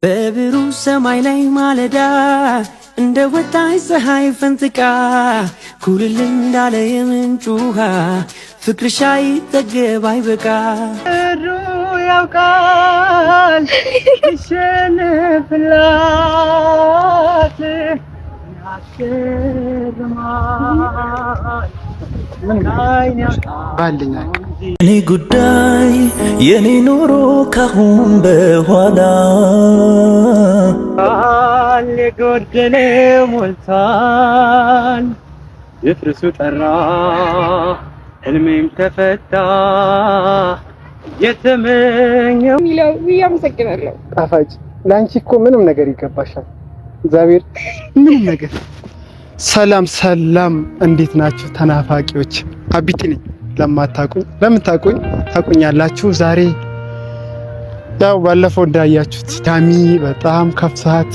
በብሩ ሰማይ ላይ ማለዳ እንደ ወጣች ፀሐይ ፈንጥቃ ኩልል እንዳለ የምንጭ ውሃ ፍቅርሽ አይጠገብ አይበቃ ሩ ያውቃል ይሸነፍላት ያስገርማል እኔ ጉዳይ የኔ ኑሮ ካሁን በኋላ የጎደለ ሞልቷል ድፍርሱ ጠራ ህልሜም ተፈታ የተመኘው ሚለው ያመሰግናለሁ። ጣፋጭ ላንቺ እኮ ምንም ነገር ይገባሻል። እግዚአብሔር ምንም ነገር። ሰላም ሰላም፣ እንዴት ናችሁ ተናፋቂዎች? አቢቲ ነኝ። ለምታውቁኝ ታውቁኛላችሁ። ዛሬ ያው ባለፈው እንዳያችሁት ዳሚ በጣም ከፍቷት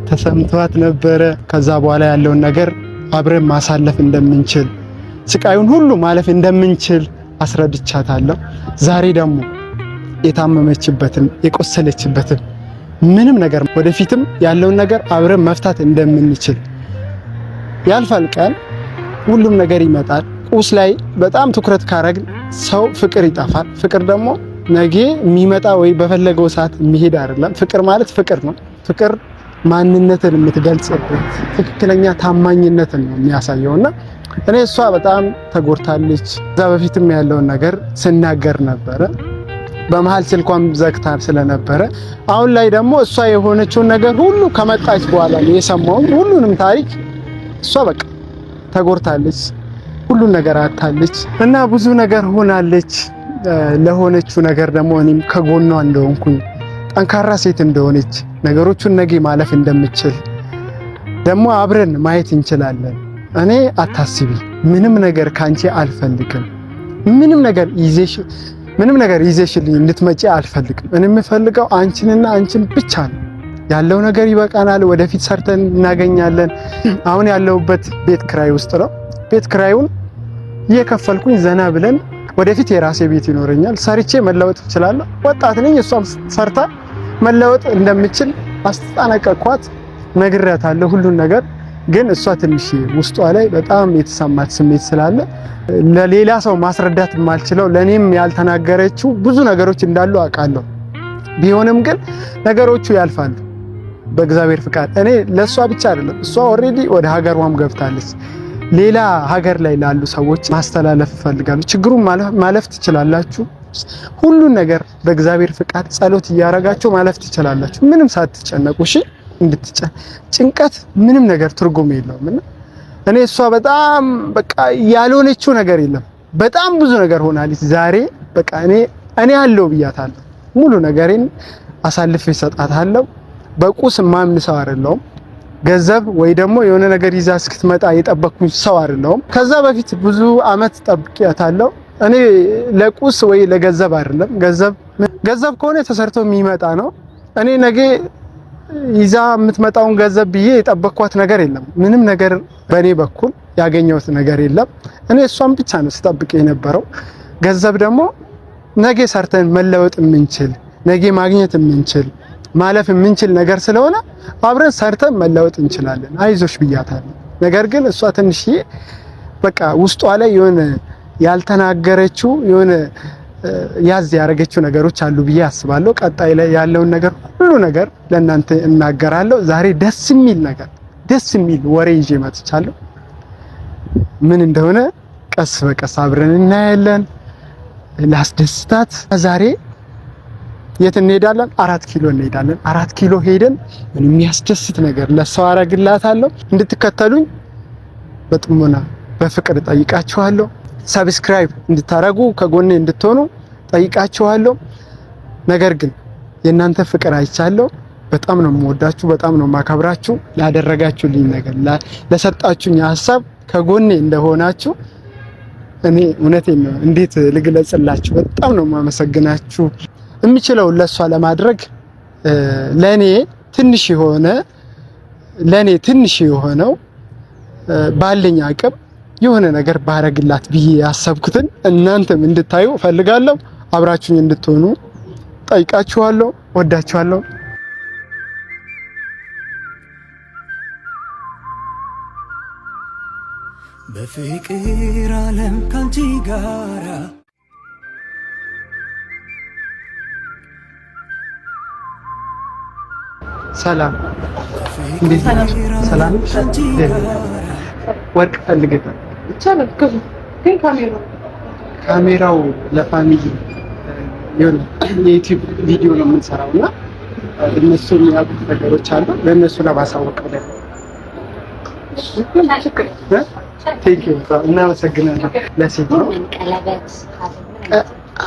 ተሰምቷት ነበረ። ከዛ በኋላ ያለውን ነገር አብረን ማሳለፍ እንደምንችል ስቃዩን ሁሉ ማለፍ እንደምንችል አስረድቻታለሁ። ዛሬ ደግሞ የታመመችበትን የቆሰለችበትን ምንም ነገር ወደፊትም ያለውን ነገር አብረን መፍታት እንደምንችል ያልፋል ቀን፣ ሁሉም ነገር ይመጣል። ቁስ ላይ በጣም ትኩረት ካረግን ሰው ፍቅር ይጠፋል። ፍቅር ደግሞ ነገ የሚመጣ ወይ በፈለገው ሰዓት የሚሄድ አይደለም። ፍቅር ማለት ፍቅር ነው። ፍቅር ማንነትን የምትገልጽበት ትክክለኛ ታማኝነትን ነው የሚያሳየውና እኔ እሷ በጣም ተጎድታለች። እዛ በፊትም ያለውን ነገር ስናገር ነበረ። በመሃል ስልኳን ዘግታር ስለነበረ አሁን ላይ ደግሞ እሷ የሆነችውን ነገር ሁሉ ከመጣች በኋላ የሰማው ሁሉንም ታሪክ እሷ በቃ ተጎድታለች፣ ሁሉን ነገር አታለች እና ብዙ ነገር ሆናለች። ለሆነችው ነገር ደግሞ እኔም ከጎኗ እንደሆንኩኝ ጠንካራ ሴት እንደሆነች ነገሮቹን ነገ ማለፍ እንደምችል ደግሞ አብረን ማየት እንችላለን። እኔ አታስቢ፣ ምንም ነገር ካንቺ አልፈልግም። ምንም ነገር ይዘሽልኝ እንድትመጪ አልፈልግም። እኔ የምፈልገው አንቺንና አንቺን ብቻ ነው። ያለው ነገር ይበቃናል። ወደፊት ሰርተን እናገኛለን። አሁን ያለውበት ቤት ክራይ ውስጥ ነው። ቤት ክራዩን እየከፈልኩኝ ዘና ብለን ወደፊት የራሴ ቤት ይኖረኛል። ሰርቼ መለወጥ እችላለሁ። ወጣት ነኝ። እሷም ሰርታ መለወጥ እንደምችል አስጠነቀቅኳት፣ ነግሬያታለሁ ሁሉን ነገር። ግን እሷ ትንሽ ውስጧ ላይ በጣም የተሰማት ስሜት ስላለ ለሌላ ሰው ማስረዳት የማልችለው ለኔም ያልተናገረችው ብዙ ነገሮች እንዳሉ አውቃለሁ። ቢሆንም ግን ነገሮቹ ያልፋሉ በእግዚአብሔር ፍቃድ። እኔ ለሷ ብቻ አይደለም፣ እሷ ኦሬዲ ወደ ሀገሯም ገብታለች። ሌላ ሀገር ላይ ላሉ ሰዎች ማስተላለፍ እፈልጋለሁ። ችግሩን ማለፍ ትችላላችሁ። ሁሉን ነገር በእግዚአብሔር ፍቃድ ጸሎት እያረጋችሁ ማለፍ ትችላላችሁ፣ ምንም ሳትጨነቁ። እሺ፣ ጭንቀት ምንም ነገር ትርጉም የለውም። እና እኔ እሷ በጣም በቃ ያልሆነችው ነገር የለም። በጣም ብዙ ነገር ሆናለች። ዛሬ በቃ እኔ ያለው ብያታለሁ። ሙሉ ነገሬን አሳልፌ ሰጣታለሁ። በቁስ ማምን ሰው አይደለሁም። ገንዘብ ወይ ደግሞ የሆነ ነገር ይዛ እስክትመጣ የጠበቅኩኝ ሰው አይደለሁም። ከዛ በፊት ብዙ አመት ጠብቂያታለሁ። እኔ ለቁስ ወይ ለገንዘብ አይደለም። ገንዘብ ከሆነ ተሰርቶ የሚመጣ ነው። እኔ ነገ ይዛ የምትመጣውን ገንዘብ ብዬ የጠበቅኳት ነገር የለም። ምንም ነገር በእኔ በኩል ያገኘሁት ነገር የለም። እኔ እሷን ብቻ ነው ስጠብቅ የነበረው። ገንዘብ ደግሞ ነገ ሰርተን መለወጥ የምንችል ነገ ማግኘት የምንችል ማለፍ የምንችል ነገር ስለሆነ አብረን ሰርተን መለወጥ እንችላለን። አይዞሽ ብያታለሁ። ነገር ግን እሷ ትንሽዬ በቃ ውስጧ ላይ የሆነ ያልተናገረችው የሆነ ያዝ ያደረገችው ነገሮች አሉ ብዬ አስባለሁ። ቀጣይ ላይ ያለውን ነገር ሁሉ ነገር ለእናንተ እናገራለሁ። ዛሬ ደስ የሚል ወሬ ይዤ መጥቻለሁ። ምን እንደሆነ ቀስ በቀስ አብረን እናያለን። ላስደስታት ዛሬ የት እንሄዳለን? 4 ኪሎ እንሄዳለን። 4 ኪሎ ሄደን ምን የሚያስደስት ነገር ለሰው አረግላታለሁ። እንድትከተሉኝ በጥሞና በፍቅር ጠይቃችኋለሁ። ሰብስክራይብ እንድታረጉ ከጎኔ እንድትሆኑ ጠይቃችኋለሁ። ነገር ግን የእናንተ ፍቅር አይቻለሁ። በጣም ነው የምወዳችሁ፣ በጣም ነው የማከብራችሁ። ላደረጋችሁልኝ ነገር ለሰጣችሁኝ ሀሳብ ከጎኔ እንደሆናችሁ እኔ እውነቴን ነው እንዴት ልግለጽላችሁ? በጣም ነው የማመሰግናችሁ። የምችለው ለሷ ለማድረግ ለኔ ትንሽ የሆነው ባለኝ አቅም የሆነ ነገር ባረግላት ብዬ ያሰብኩትን እናንተም እንድታዩ ፈልጋለሁ። አብራችሁኝ እንድትሆኑ ጠይቃችኋለሁ። ወዳችኋለሁ። በፍቅር ዓለም ካንቺ ጋራ ሰላም እንዴት ሰላም ወርቅ ፈልገህ ይቻላል ግን ካሜራው ለፋሚሊ የሆነ የዩቲዩብ ቪዲዮ ነው የምንሰራው እና እነሱ የሚያውቁት ነገሮች አሉ ለእነሱ ለማሳወቅ ብለን ቴንክ ዩ እናመሰግናለን። ለሴት ነው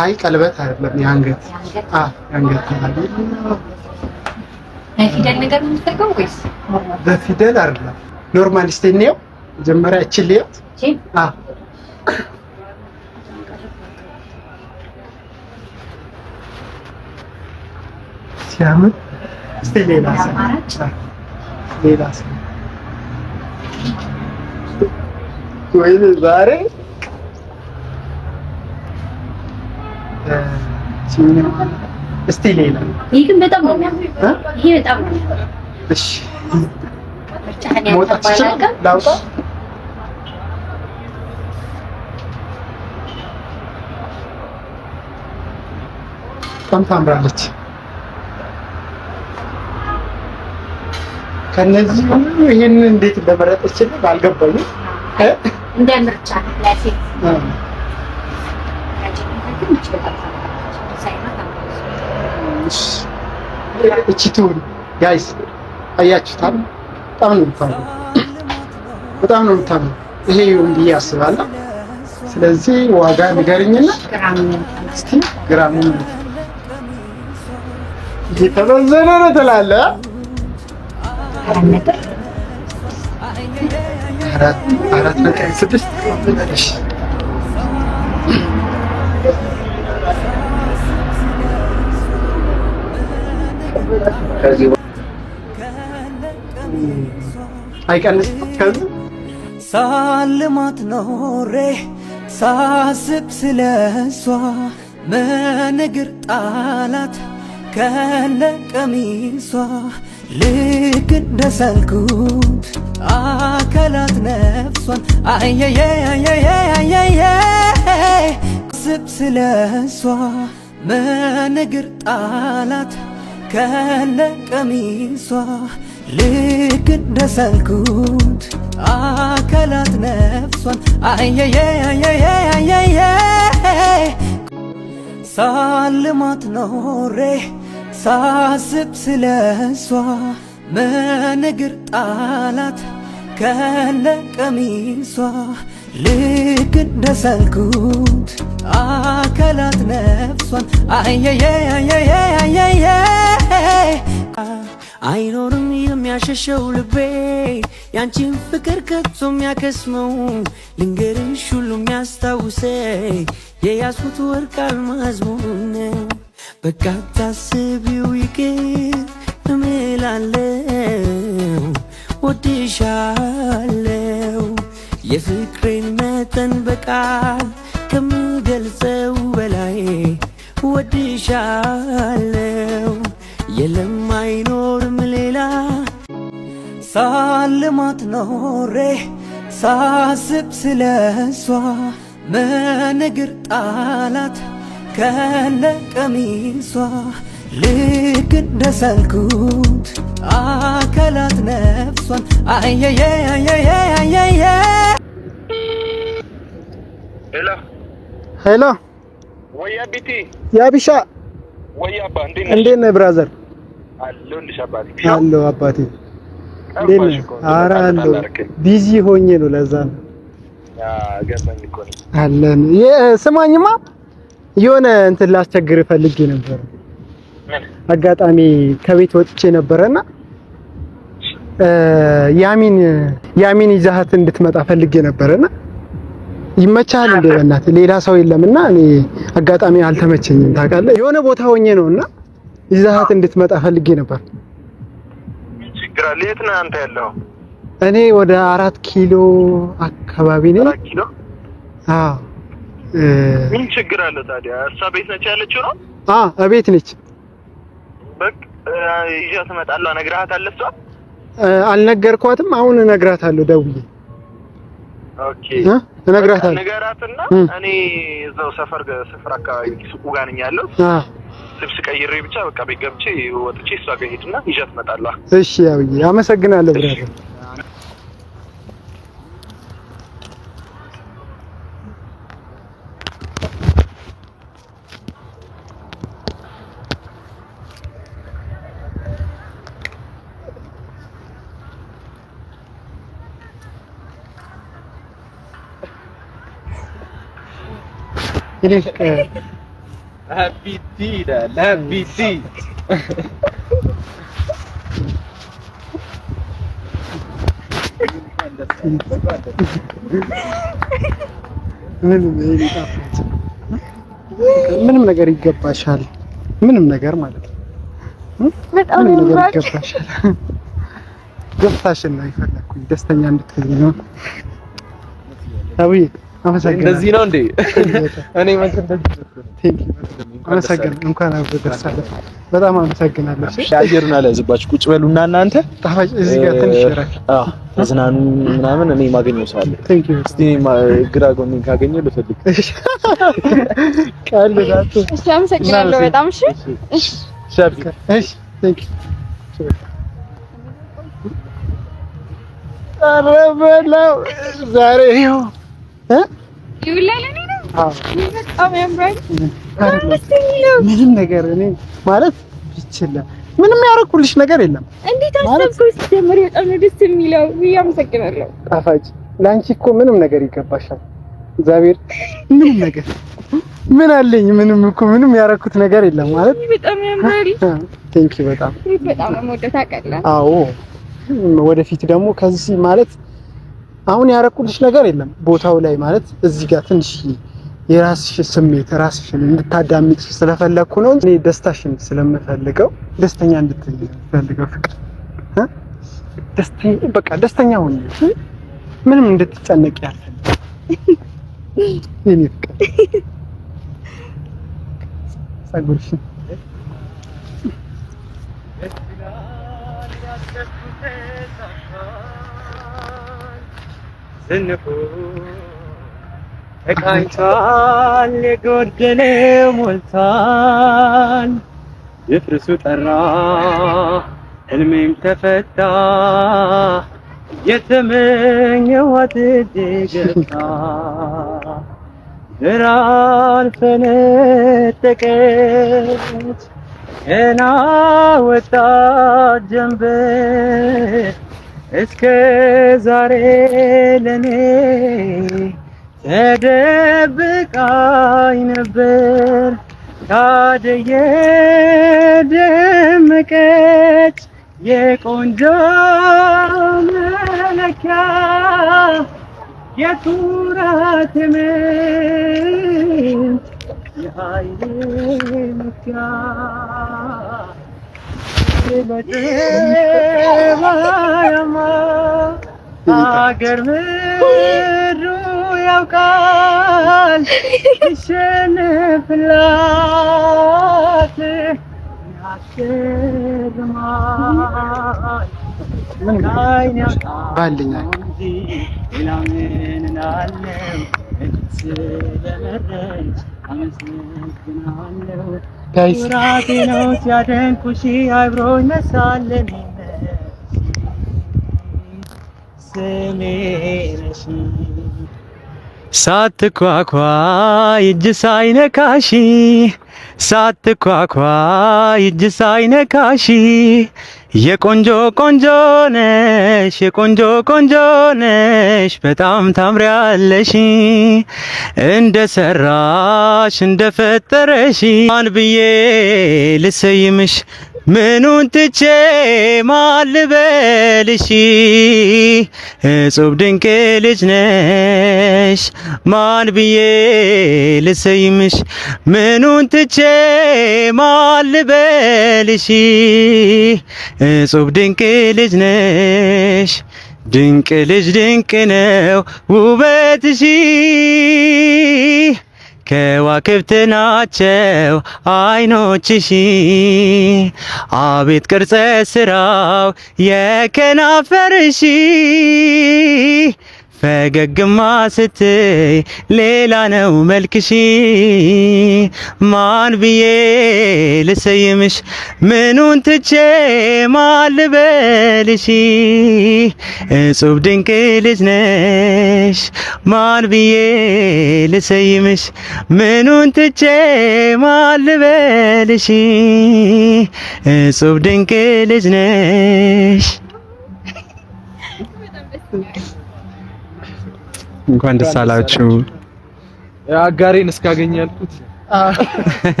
አይ ቀለበት አይደለም የአንገት የአንገት ማለት በፊደል ነገር ነው የምትጠቀመው ወይስ በፊደል አይደለም ኖርማል ስቴን ነው መጀመሪያ እችልየት ሲያምር እስቲ ሌላ ወይ ዛሬ እስቲ ሌላ ይሄ ግን በጣም ነው ይሄ በጣም ነው እሺ ሞጣ ላውጣ ታምራለች ከነዚህ ሁሉ ይሄንን እንዴት እንደመረጠች አልገባኝም እንደ ምርጫ ለሴት እቺ ትሁን ጋይስ አያችሁታል በጣም ነው የምታምረው ይሄ ይሁን ብዬ አስባለሁ ስለዚህ ዋጋ ንገሪኝና እስቲ ግራሙን እየተመዘነ ነው ትላለህ አራት ነጥብ ስድስት አይቀንስም ከዚህ ሳልማት ኖሬ ሳስብ ስለሷ በነገር ጣላት ከነቀሚሷ ልክ እንደሳልኩት አካላት ነፍሷን አየየየየየየ ሳስብ ስለሷ በነገር ጣላት ከነቀሚሷ ልክ እንደሳልኩት አካላት ነፍሷን አየየየየየየ ሳልማት ኖሬ ሳስብ ስለሷ በነገር ጣላት ከነቀሚሷ ልክ እንደሳልኩት አካላት ነፍሷን አየየየየየየ አይኖርም የሚያሸሸው ልቤ ያንቺን ፍቅር ከቶ የሚያከስመው ልንገርሽ ሁሉ የሚያስታውሰኝ የያዝኩት ወርቅ አልማዝ ነው በቃ ታስቢው ይቅር እምላለው ወድሻለው የፍቅሬን መጠን በቃል ከምገልጸው በላይ ወድሻለው የለም አይኖርም ሌላ ሳልማት ኖሬ ሳስብ ስለሷ በነገር ጣላት ከነቀሚሷ ልክ እንደሳልኩት አካላት ነፍሷን አየየየየየየ ሄሎ ወያ ቢቲ ያቢሻ ወያ አባ እንዴት ነህ ብራዘር አለሁልሽ አባቴ አለሁ አባቴ እንዴት ነህ ኧረ አለሁ ቢዚ ሆኜ ነው ለዛ ነው ገባኝ እኮ ነው አለን ስማኝማ የሆነ እንትን ላስቸግር ፈልጌ ነበር አጋጣሚ ከቤት ወጥቼ ነበርና ያሚን ይዛሃት እንድትመጣ ፈልጌ ነበርና ይመቻል እንደ በእናትህ ሌላ ሰው የለምና እኔ አጋጣሚ አልተመቸኝም ታውቃለህ የሆነ ቦታ ሆኜ ነውና ይዛሃት እንድትመጣ ፈልጌ ነበር ችግር አለ የት ነህ አንተ ያለው እኔ ወደ 4 ኪሎ አካባቢ ነኝ 4 ኪሎ አዎ ምን ችግር አለ ታዲያ እሷ ቤት ነች ያለችው ነው እቤት ነች በቃ ይዣት እመጣለሁ እነግርሃታለሁ እሷ አልነገርኳትም አሁን እነግራታለሁ ደውዬ ኦኬ እነግራታለሁ። ነገራትና እኔ እዛው ሰፈር አካባቢ ሱቁ ጋር ነኝ ያለው። ልብስ ቀይሬ ብቻ በቃ ቤት ገብቼ ወጥቼ እሷ ጋር ሄድና ይዣት እመጣለሁ። እሺ ያውዬ አመሰግናለሁ ብራዘር። ሀቢቲ ሀቢቲ ምንም ነገር ይገባሻል። ምንም ነገር ማለት ነው። በጣም ይገባሻል። ደስታሽን ነው የፈለኩኝ። ደስተኛ እንድትሆኚ ነው። አውይ አመሰግናለሁ። እንደዚህ ነው እንዴ? እኔ ማለት አመሰግናለሁ። እንኳን አብሮ ደስ አለ። በጣም አመሰግናለሁ። እሺ አየሩን አላዝባችሁ ቁጭ በሉና እናንተ ጣፋጭ እዚህ ጋር ትንሽ ይራክ። ተዝናኑ ምናምን እኔ ማገኘው ሰው አለ። ቴንክ ዩ። እስቲ ግራ ጎኔን ካገኘው ልፈልግ። ቀልዳቱ። እሺ አመሰግናለሁ በጣም እሺ። እሺ ሻብካ። እሺ ቴንክ ዩ። አረበላው ዛሬ ይኸው ይውላልኝ ነው። በጣም ያምራል። ምንም ነገር እኔ ማለት ይችላል። ምንም ያደረኩልሽ ነገር የለም። እንዴት አሰብኩት? ጀመር በጣም ነው ደስ የሚለው። አመሰግናለሁ። ጣፋጭ ለአንቺ እኮ ምንም ነገር ይገባሻል። እግዚአብሔር ምንም ነገር ምን አለኝ? ምንም ያደረኩት ነገር የለም ማለት በጣም ያምራል። ቴንክ ዩ በጣም ነው የምወደው ታውቃለህ። አዎ ወደፊት ደግሞ ከዚህ ማለት አሁን ያደረኩልሽ ነገር የለም። ቦታው ላይ ማለት እዚህ ጋር ትንሽ የራስሽ ስሜት ራስሽን እንድታዳምጪ ስለፈለኩ ነው እንጂ ደስታሽን ስለምፈልገው ደስተኛ እንድትፈልገው ፍቅር ደስተኛ በቃ ደስተኛ ሆኜ ምንም እንድትጨነቂ ያልፈልግ የኔ ፍቅር ጸጉርሽን ዝንፉ ተቃኝቷል፣ የጎደለ ሞልቷል። የፍርሱ ጠራ ህልሜም ተፈታ፣ የተመኘኋት ገታ ብርሃን ፈነጠቀች ገና ወጣት ጀንበር እስከ ዛሬ ለኔ ተደብቃኝ ነበር። ታዲያ የደመቀች የቆንጆ መለኪያ የኩራት ምንጭ የኃይሌ መኩሪያ በጠባያማ አገር ምድሩ ያውቃል ሲሸነፍላት ያስገርማል። ከዓይን ያውቃል እንጂ ሌላ ምን እላለሁ? ስለመረጥሽ አመሰግናለሁ። ኩራቴ ነው ሲያደንቁሽ አብሮኝ መሳለኝ ስሜ ነሽ ሳትኳኳይ እጅ ሳይነካሽ ሳትኳኳይ እጅ ሳይነካሽ የቆንጆ ቆንጆ ነሽ የቆንጆ ቆንጆ ነሽ በጣም ታምሪያለሽ እንደ ሰራሽ እንደ ፈጠረሽ ማን ብዬ ልሰይምሽ ምኑን ትቼ ማን ልበልሽ እጹብ ድንቅ ልጅ ነሽ ማን ብዬ ልሰይምሽ ምኑን ትቼ ማን ልበልሽ እጹብ ድንቅ ልጅ ነሽ ድንቅ ልጅ ድንቅ ነው ውበትሽ ከዋክብት ናቸው አይኖችሽ አቤት ቅርጸ ስራው የከናፈርሽ ፈገግማ ስትይ ሌላ ነው መልክሽ ማን ብዬ ልሰይምሽ ምኑን ትቼ ማን ልበልሽ እጹብ ድንቅ ልጅ ነሽ ማን ብዬ ልሰይምሽ ምኑን ትቼ ማን ልበልሽ እጹብ ድንቅ ልጅ ነሽ። እንኳን ደስ አላችሁ። አጋሬን እስካገኘ ያልኩት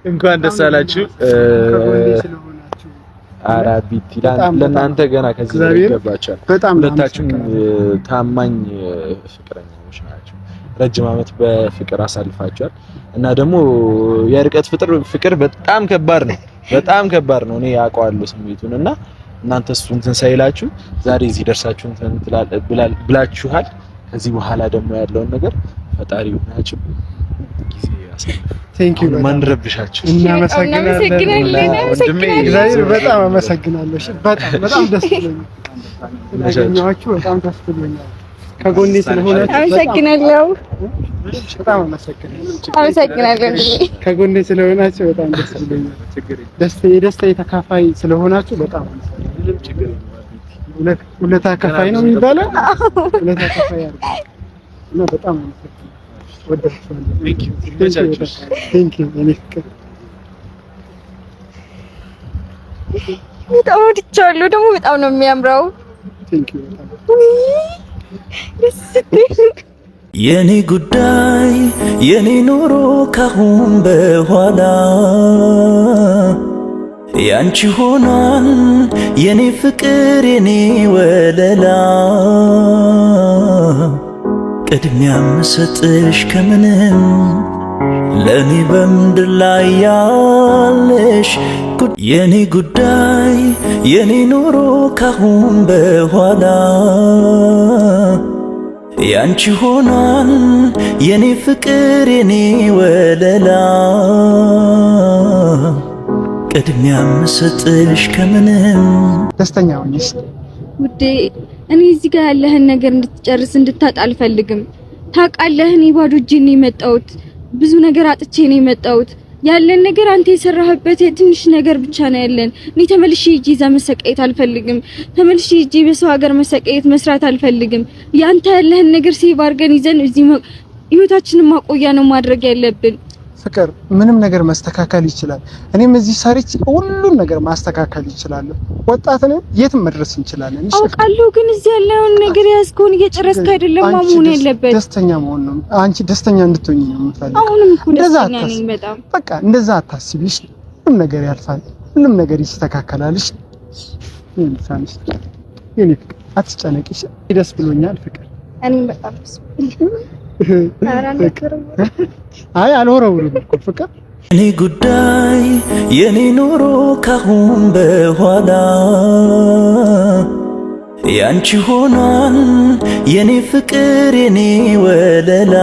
እንኳን ደስ አላችሁ። አራቢት ለእናንተ ገና ከዚህ ይገባቻል። ሁለታችሁም ታማኝ ፍቅረኞች ናቸው። ረጅም ዓመት በፍቅር አሳልፋችኋል እና ደግሞ የርቀት ፍቅር በጣም ከባድ ነው። በጣም ከባድ ነው። እኔ ያውቀዋለሁ ስሜቱን እና እናንተ እሱን እንትን ሳይላችሁ ዛሬ እዚህ ደርሳችሁ እንትን ብላችኋል። ከዚህ በኋላ ደግሞ ያለውን ነገር ፈጣሪ ይሁናችሁ። ጊዜ ያሳልፍ። ቴንክ ዩ ማን ረብሻችሁ። እናመሰግናለን። እግዚአብሔር በጣም አመሰግናለሁ። በጣም ደስ ብሎኛል። ስለኛችሁ በጣም ደስ ብሎኛል። ከጎኔ ስለሆናችሁ አመሰግናለሁ። በጣም አመሰግናለሁ። ከጎኔ ስለሆናችሁ በጣም ደስ ብሎኛል። የደስታዬ ተካፋይ ስለሆናችሁ በጣም ሁለታ ከፋይ ነው የሚባለው። ሁለታ ከፋይ አይደል እና በጣም ቴንክ ዩ በጣም ወድቻለሁ። ደግሞ በጣም ነው የሚያምረው። ቴንክ ዩ የኔ ጉዳይ የኔ ኑሮ ካሁን በኋላ ያንቺ ሆኗል የኔ ፍቅር የኔ ወለላ ቅድሚያ ምሰጥሽ ከምንም ለኔ በምድር ላይ ያለሽ የኔ ጉዳይ የኔ ኑሮ ካሁን በኋላ ያንቺ ሆኗል የኔ ፍቅር የኔ ወለላ ቅድሚያ ምሰጥሽ ከምንም ደስተኛ ሆነሽ ውዴ። እኔ እዚህ ጋር ያለህን ነገር እንድትጨርስ እንድታጣ አልፈልግም። ታውቃለህ፣ እኔ ባዶ እጄን ነው የመጣሁት። ብዙ ነገር አጥቼ ነው የመጣሁት። ያለን ነገር አንተ የሰራህበት የትንሽ ነገር ብቻ ነው ያለን። እኔ ተመልሼ ሂጂ እዛ መሰቃየት አልፈልግም። ተመልሼ ሂጂ በሰው ሀገር መሰቃየት መስራት አልፈልግም። ያንተ ያለህን ነገር ሴቭ አድርገን ይዘን እዚህ ህይወታችንን ማቆያ ነው ማድረግ ያለብን። ፍቅር ምንም ነገር ማስተካከል ይችላል። እኔም እዚህ ሰርች ሁሉን ነገር ማስተካከል ይችላል። ወጣት ነን፣ የትም መድረስ እንችላለን። አውቃለሁ፣ ግን እዚህ ያለውን ነገር ያዝከውን እየጨረስክ አይደለም መሆን ያለበት። ደስተኛ መሆን ነው። አንቺ ደስተኛ እንድትሆኚ ነው የምፈልገው። አሁንም እኮ ደስተኛ ነኝ በጣም። በቃ እንደዛ አታስቢሽ። ሁሉም ነገር ያልፋል፣ ሁሉም ነገር ይስተካከላልሽ። ይንሳንሽ የኔ ፍቅር አትጨነቂሽ። ደስ ብሎኛል ፍቅር። እኔም በጣም ደስ ብሎኛል። አይ አልወረውርም እኮ ፍቅር። የኔ ጉዳይ የኔ ኑሮ ካሁን በኋላ ያንቺ ሆኗል የኔ ፍቅር የኔ ወለላ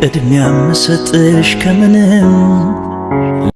ቅድሚያ ምሰጥሽ ከምንም